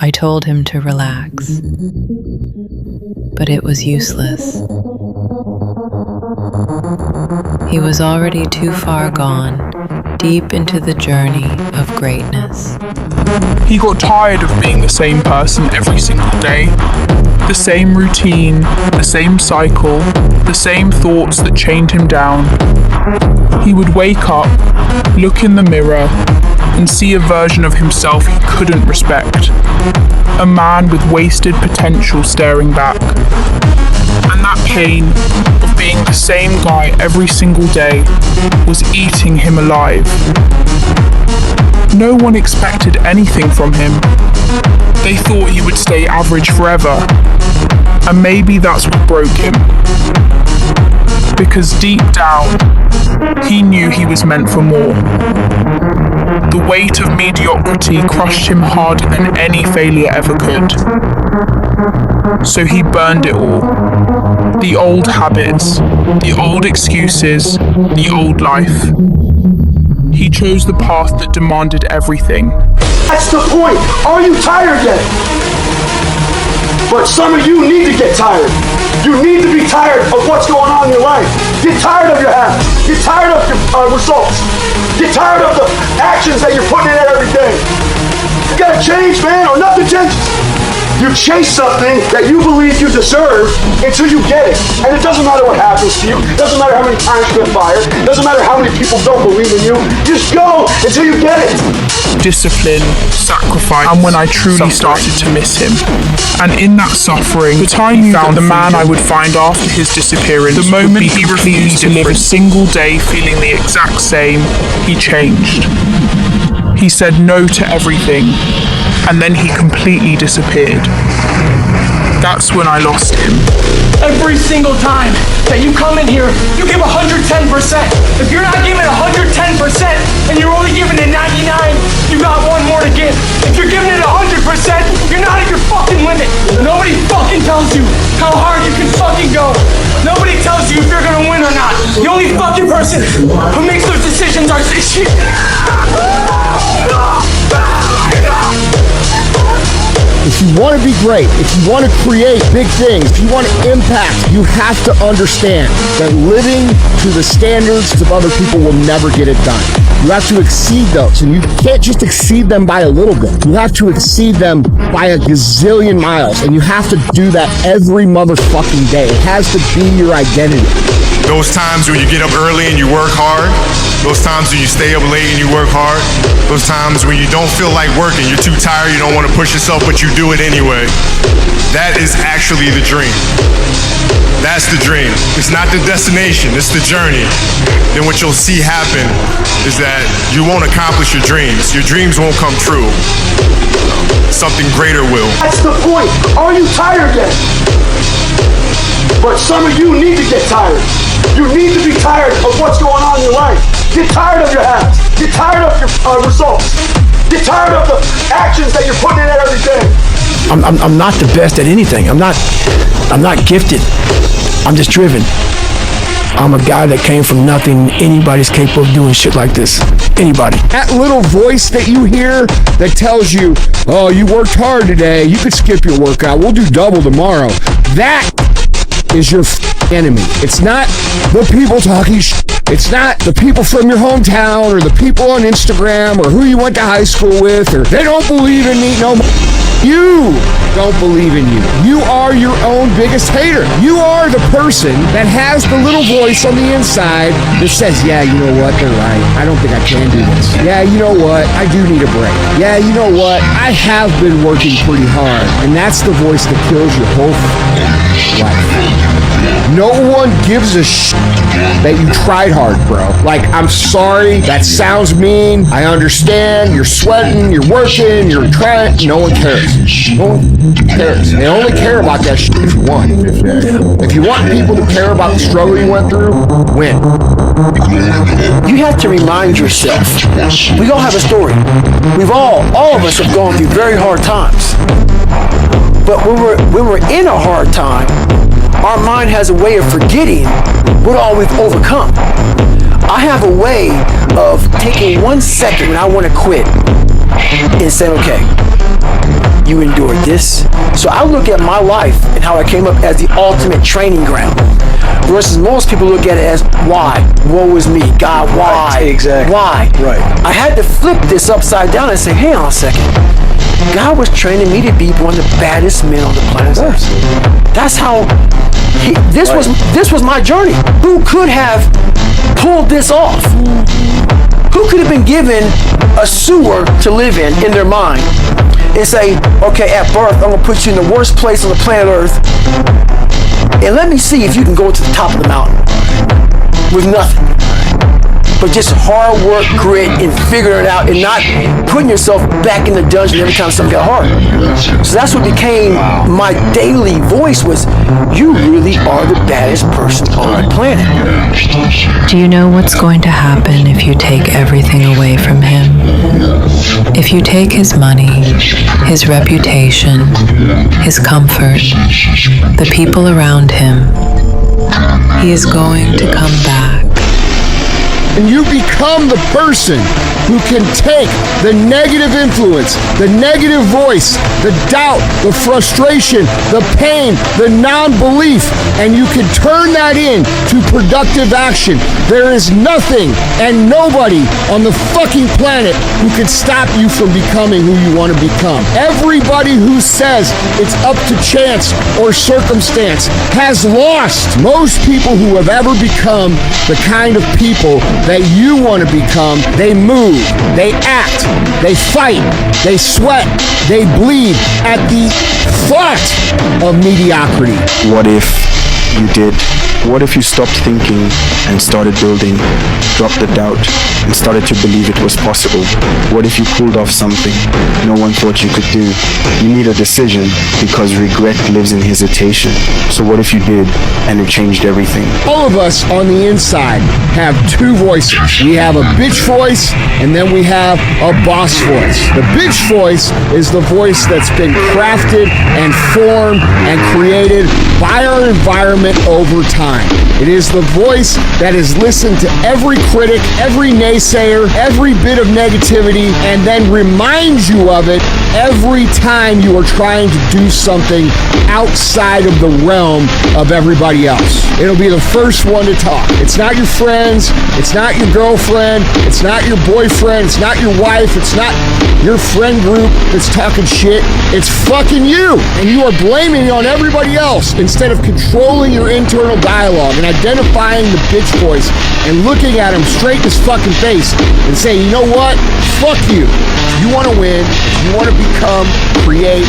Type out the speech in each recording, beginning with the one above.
I told him to relax, but it was useless. He was already too far gone, deep into the journey of greatness. He got tired of being the same person every single day. The same routine, the same cycle, the same thoughts that chained him down. He would wake up, look in the mirror, and see a version of himself he couldn't respect. A man with wasted potential staring back. And that pain of being the same guy every single day was eating him alive. No one expected anything from him. They thought he would stay average forever. And maybe that's what broke him. Because deep down, he knew he was meant for more. The weight of mediocrity crushed him harder than any failure ever could. So he burned it all. The old habits, the old excuses, the old life. He chose the path that demanded everything. That's the point. Are you tired yet? But some of you need to get tired. You need to be tired of what's going on in your life. Get tired of your habits. Get tired of your results. Get tired of the actions that you're putting in every day. You gotta change, man, or nothing changes. You chase something that you believe you deserve until you get it. And it doesn't matter what happens to you. It doesn't matter how many times you get fired. It doesn't matter how many people don't believe in you. Just go until you get it. Discipline, sacrifice, and when I truly started to miss him. And in that suffering, the time he found the man I would find after his disappearance, the moment he refused to live a single day feeling the exact same, he changed. He said no to everything, and then he completely disappeared. That's when I lost him. Every single time that you come in here, you give 110%. If you're not giving 110% and you're only giving it 99, you got one more to give. If you're giving it 100%, you're not at your fucking limit. Nobody fucking tells you how hard you can fucking go. Nobody tells you if you're gonna win or not. The only fucking person who makes those decisions are this shit. If you want to be great, if you want to create big things, if you want to impact, you have to understand that living to the standards of other people will never get it done. You have to exceed those, and you can't just exceed them by a little bit. You have to exceed them by a gazillion miles, and you have to do that every motherfucking day. It has to be your identity. Those times when you get up early and you work hard, those times when you stay up late and you work hard, those times when you don't feel like working, you're too tired, you don't want to push yourself, but you do it anyway. That is actually the dream. That's the dream. It's not the destination, it's the journey. Then what you'll see happen is that you won't accomplish your dreams. Your dreams won't come true. Something greater will. That's the point. Are you tired yet? But some of you need to get tired. You need to be tired of what's going on in your life. Get tired of your habits. Get tired of your results. Get tired of the actions that you're putting in every day. I'm not the best at anything. I'm not gifted. I'm just driven. I'm a guy that came from nothing. Anybody's capable of doing shit like this. Anybody. That little voice that you hear that tells you, oh, you worked hard today, you could skip your workout, we'll do double tomorrow. That is your enemy. It's not the people talking shit. It's not the people from your hometown or the people on Instagram or who you went to high school with or they don't believe in me. No, you don't believe in you. You are your own biggest hater. You are the person that has the little voice on the inside that says, yeah, you know what, they're right. I don't think I can do this. Yeah, you know what, I do need a break. Yeah, you know what, I have been working pretty hard. And that's the voice that kills your whole life. No one gives a shit that you tried hard, bro. Like, I'm sorry, that sounds mean. I understand, you're sweating, you're working, you're trying. No one cares. No one cares. They only care about that shit if you want. If you want people to care about the struggle you went through, win. You have to remind yourself, we all have a story. All of us have gone through very hard times. But when we're in a hard time, our mind has a way of forgetting what all we've overcome. I have a way of taking 1 second when I want to quit and saying, okay, you endured this. So I look at my life and how I came up as the ultimate training ground. Versus most people look at it as, why? Woe is me. God, why? Right, exactly. Why? Right. I had to flip this upside down and say, hang on a second. God was training me to be one of the baddest men on the planet Earth. That's how this was my journey. Who could have pulled this off? Who could have been given a sewer to live in their mind and say, okay, at birth, I'm gonna put you in the worst place on the planet Earth, and let me see if you can go to the top of the mountain with nothing. But just hard work, grit, and figuring it out, and not putting yourself back in the dungeon every time something got hard. So that's what became my daily voice was, you really are the baddest person on the planet. Do you know what's going to happen if you take everything away from him? If you take his money, his reputation, his comfort, the people around him, he is going to come back. And you become the person who can take the negative influence, the negative voice, the doubt, the frustration, the pain, the non-belief, and you can turn that into productive action. There is nothing and nobody on the fucking planet who can stop you from becoming who you want to become. Everybody who says it's up to chance or circumstance has lost. Most people who have ever become the kind of people that you want to become, they move, they act, they fight, they sweat, they bleed at the thought of mediocrity. What if you did? What if you stopped thinking and started building, dropped the doubt and started to believe it was possible? What if you pulled off something no one thought you could do? You need a decision because regret lives in hesitation. So what if you did and it changed everything? All of us on the inside have two voices. We have a bitch voice and then we have a boss voice. The bitch voice is the voice that's been crafted and formed and created by our environment over time. It is the voice that has listened to every critic, every naysayer, every bit of negativity, and then reminds you of it every time you are trying to do something outside of the realm of everybody else. It'll be the first one to talk. It's not your friends, it's not your girlfriend, it's not your boyfriend, it's not your wife, it's not your friend group that's talking shit. It's fucking you. And you are blaming it on everybody else instead of controlling your internal dialogue and identifying the bitch voice and looking at him straight in his fucking face and saying, you know what? Fuck you. You want to win, you want to become, create,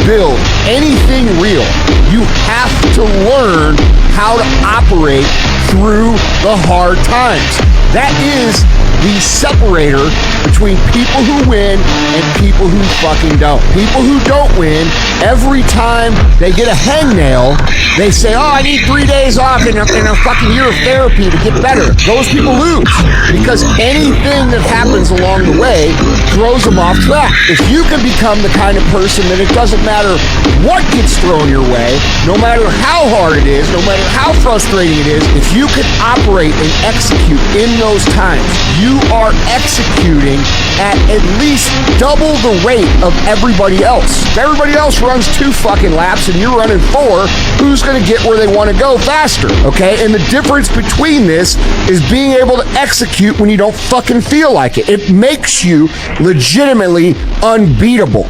build anything real. You have to learn how to operate through the hard times. That is the separator between people who win and people who fucking don't. People who don't win, every time they get a hangnail, they say, oh, I need 3 days off and a fucking year of therapy to get better. Those people lose because anything that happens along the way throws them off track. If you can become the kind of person that it doesn't matter what gets thrown your way, no matter how hard it is, no matter how frustrating it is, if you can operate and execute in those times, you are executing at least double the rate of everybody else. If everybody else runs 2 fucking laps and you're running 4, who's going to get where they want to go faster? Okay? And the difference between this is being able to execute when you don't fucking feel like it. It makes you legitimately unbeatable.